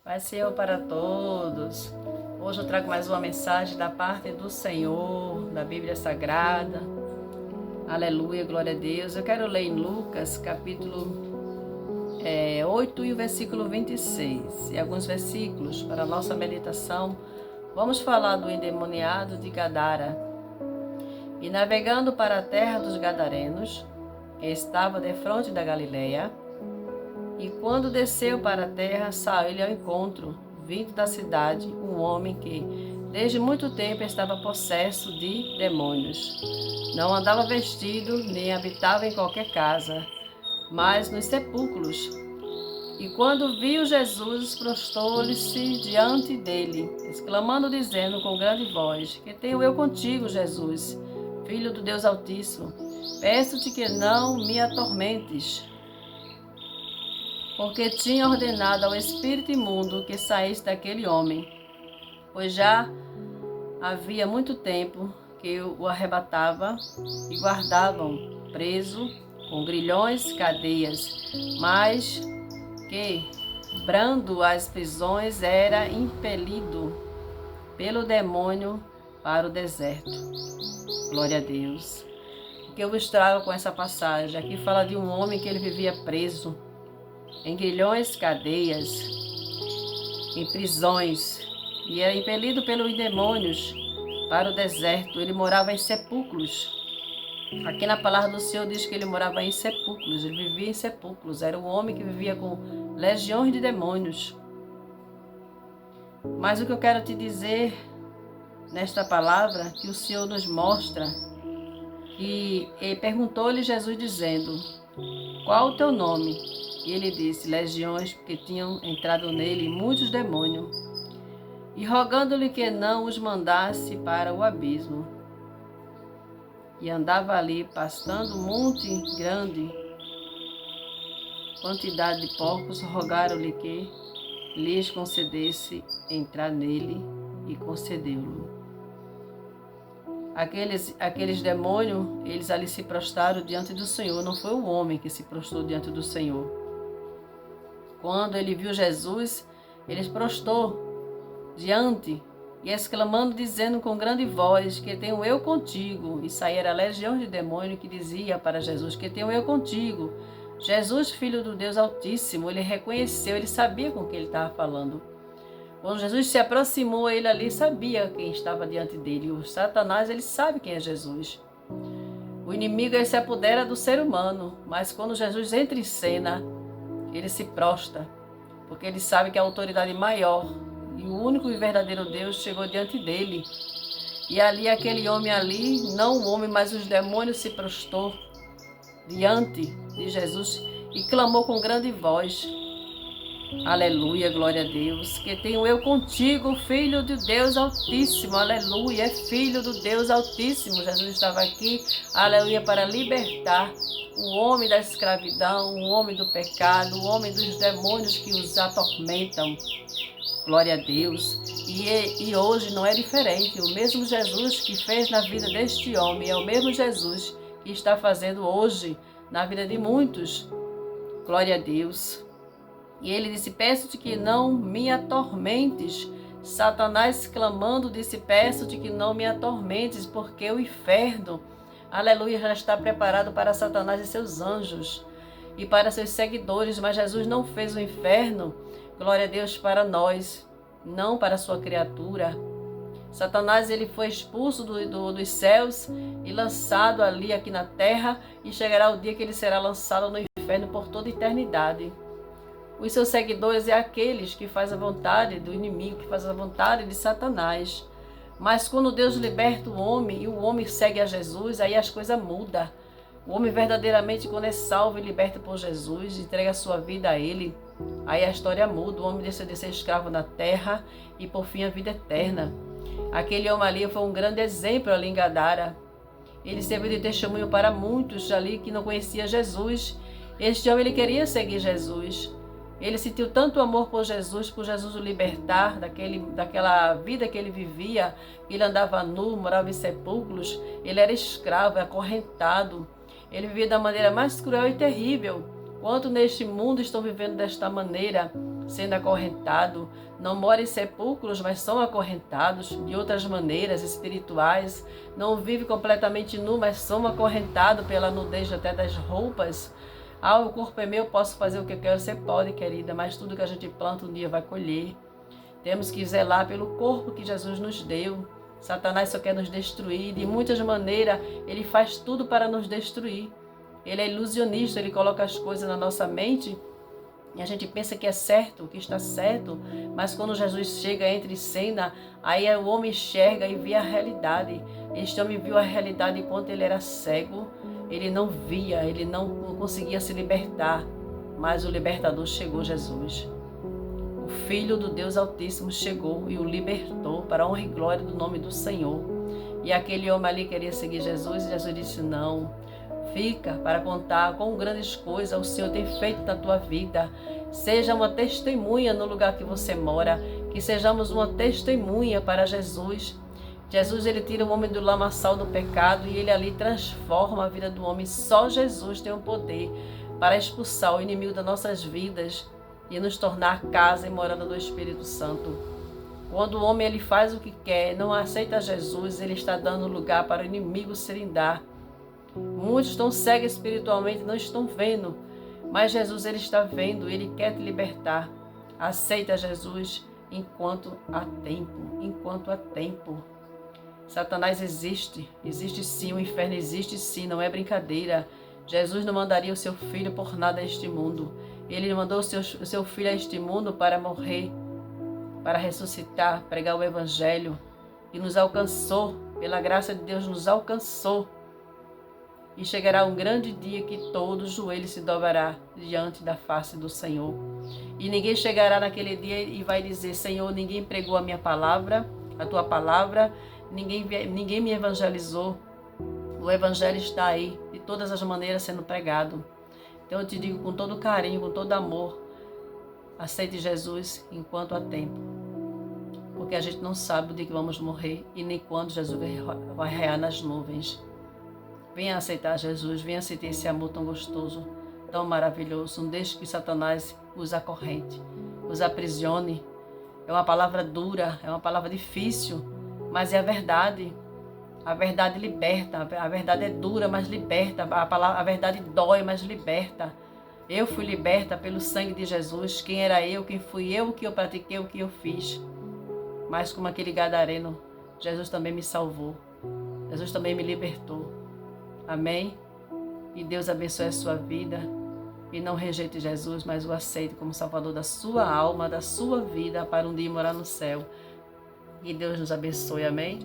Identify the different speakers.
Speaker 1: Pai Senhor para todos. Hoje eu trago mais uma mensagem da parte do Senhor, da Bíblia Sagrada. Aleluia, glória a Deus. Eu quero ler em Lucas, capítulo 8 e o versículo 26. E alguns versículos para a nossa meditação. Vamos falar do endemoniado de Gadara. E navegando para a terra dos Gadarenos, que estava defronte da Galileia, e quando desceu para a terra, saiu-lhe ao encontro, vindo da cidade, um homem que, desde muito tempo, estava possesso de demônios. Não andava vestido, nem habitava em qualquer casa, mas nos sepulcros. E quando viu Jesus, prostou-se diante dele, exclamando, dizendo com grande voz: Que tenho eu contigo, Jesus, Filho do Deus Altíssimo? Peço-te que não me atormentes. Porque tinha ordenado ao espírito imundo que saísse daquele homem, pois já havia muito tempo que o arrebatava e guardavam preso com grilhões, cadeias, mas que, brando as prisões, era impelido pelo demônio para o deserto. Glória a Deus. O que eu vos trago com essa passagem? Aqui fala de um homem que ele vivia preso em grilhões, cadeias, em prisões, e era impelido pelos demônios para o deserto. Ele morava em sepulcros. Aqui na palavra do Senhor diz que ele morava em sepulcros, ele vivia em sepulcros. Era um homem que vivia com legiões de demônios. Mas o que eu quero te dizer nesta palavra, que o Senhor nos mostra, que perguntou-lhe Jesus dizendo: Qual o teu nome? E ele disse: Legiões, porque tinham entrado nele muitos demônios, e rogando-lhe que não os mandasse para o abismo. E andava ali, pastando um monte grande, quantidade de porcos, rogaram-lhe que lhes concedesse entrar nele, e concedeu-lhe. Aqueles demônios, eles ali se prostraram diante do Senhor. Não foi o homem que se prostrou diante do Senhor. Quando ele viu Jesus, ele se prostrou diante e exclamando, dizendo com grande voz: Que tenho eu contigo. E saíra a legião de demônios que dizia para Jesus: Que tenho eu contigo, Jesus, Filho do Deus Altíssimo. Ele reconheceu, ele sabia com quem ele estava falando. Quando Jesus se aproximou, ele ali sabia quem estava diante dele. O Satanás, ele sabe quem é Jesus. O inimigo, ele se apodera do ser humano, mas quando Jesus entra em cena, ele se prostra, porque ele sabe que a autoridade maior e o único e verdadeiro Deus chegou diante dele. E ali, aquele homem ali, não o homem, mas os demônios, se prostrou diante de Jesus e clamou com grande voz: Aleluia, glória a Deus. Que tenho eu contigo, Filho de Deus Altíssimo. Aleluia, é Filho do Deus Altíssimo. Jesus estava aqui, aleluia, para libertar o homem da escravidão, o homem do pecado, o homem dos demônios que os atormentam. Glória a Deus. E hoje não é diferente. O mesmo Jesus que fez na vida deste homem é o mesmo Jesus que está fazendo hoje na vida de muitos. Glória a Deus. E ele disse: Peço-te que não me atormentes. Satanás clamando disse: Peço-te que não me atormentes, porque o inferno, aleluia, já está preparado para Satanás e seus anjos e para seus seguidores. Mas Jesus não fez o inferno, glória a Deus, para nós, não para a sua criatura. Satanás, ele foi expulso dos céus e lançado ali aqui na terra, e chegará o dia que ele será lançado no inferno por toda a eternidade. Os seus seguidores é aqueles que fazem a vontade do inimigo, que fazem a vontade de Satanás. Mas quando Deus liberta o homem e o homem segue a Jesus, aí as coisas mudam. O homem verdadeiramente, quando é salvo e liberto por Jesus, entrega a sua vida a Ele, aí a história muda. O homem deixa de ser escravo na terra e por fim a vida eterna. Aquele homem ali foi um grande exemplo ali em Gadara. Ele serviu de testemunho para muitos ali que não conheciam Jesus. Este homem, ele queria seguir Jesus. Ele sentiu tanto amor por Jesus o libertar daquela vida que ele vivia. Ele andava nu, morava em sepulcros, ele era escravo, acorrentado. Ele vivia da maneira mais cruel e terrível. Quanto neste mundo estão vivendo desta maneira? sendo acorrentado, não mora em sepulcros, mas são acorrentados de outras maneiras espirituais, não vive completamente nu, mas são acorrentados pela nudez até das roupas. O corpo é meu, posso fazer o que eu quero. Você pode, querida, mas tudo que a gente planta um dia vai colher. Temos que zelar pelo corpo que Jesus nos deu. Satanás só quer nos destruir, de muitas maneiras ele faz tudo para nos destruir. Ele é ilusionista, ele coloca as coisas na nossa mente e a gente pensa que é certo, que está certo, mas quando Jesus chega, entra em cena, aí o homem enxerga e vê a realidade. Este homem viu a realidade enquanto ele era cego, ele não via, ele não conseguia se libertar, mas o libertador chegou, Jesus. O Filho do Deus Altíssimo chegou e o libertou para a honra e glória do nome do Senhor. E aquele homem ali queria seguir Jesus e Jesus disse não. Fica para contar quão grandes coisas o Senhor tem feito na tua vida. Seja uma testemunha no lugar que você mora. Que sejamos uma testemunha para Jesus. Jesus, ele tira o homem do lamaçal do pecado e ele ali transforma a vida do homem. Só Jesus tem o poder para expulsar o inimigo das nossas vidas e nos tornar casa e morada do Espírito Santo. Quando o homem ele faz o que quer, não aceita Jesus, ele está dando lugar para o inimigo se lindar. Muitos estão cegos espiritualmente, não estão vendo, mas Jesus ele está vendo, ele quer te libertar. Aceita Jesus enquanto há tempo, enquanto há tempo. Satanás existe sim, o inferno existe sim, não é brincadeira. Jesus não mandaria o seu filho por nada a este mundo. Ele mandou o seu filho a este mundo para morrer, para ressuscitar, pregar o evangelho, e nos alcançou, pela graça de Deus nos alcançou. E chegará um grande dia que todo joelho se dobrará diante da face do Senhor. E ninguém chegará naquele dia e vai dizer, Senhor, ninguém pregou a minha palavra, a tua palavra, ninguém me evangelizou. O evangelho está aí, de todas as maneiras sendo pregado. Então eu te digo com todo carinho, com todo amor, aceite Jesus enquanto há tempo. Porque a gente não sabe o dia que vamos morrer e nem quando Jesus vai raiar nas nuvens. Venha aceitar Jesus, venha aceitar esse amor tão gostoso, tão maravilhoso. Não deixe que Satanás os acorrente, os aprisione. É uma palavra dura, é uma palavra difícil, mas é a verdade. A verdade liberta, a verdade é dura, mas liberta. A verdade dói, mas liberta. Eu fui liberta pelo sangue de Jesus. Quem era eu, quem fui eu, o que eu pratiquei, o que eu fiz. Mas como aquele gadareno, Jesus também me salvou. Jesus também me libertou. Amém? E Deus abençoe a sua vida. E não rejeite Jesus, mas o aceite como Salvador da sua alma, da sua vida, para um dia morar no céu. E Deus nos abençoe. Amém?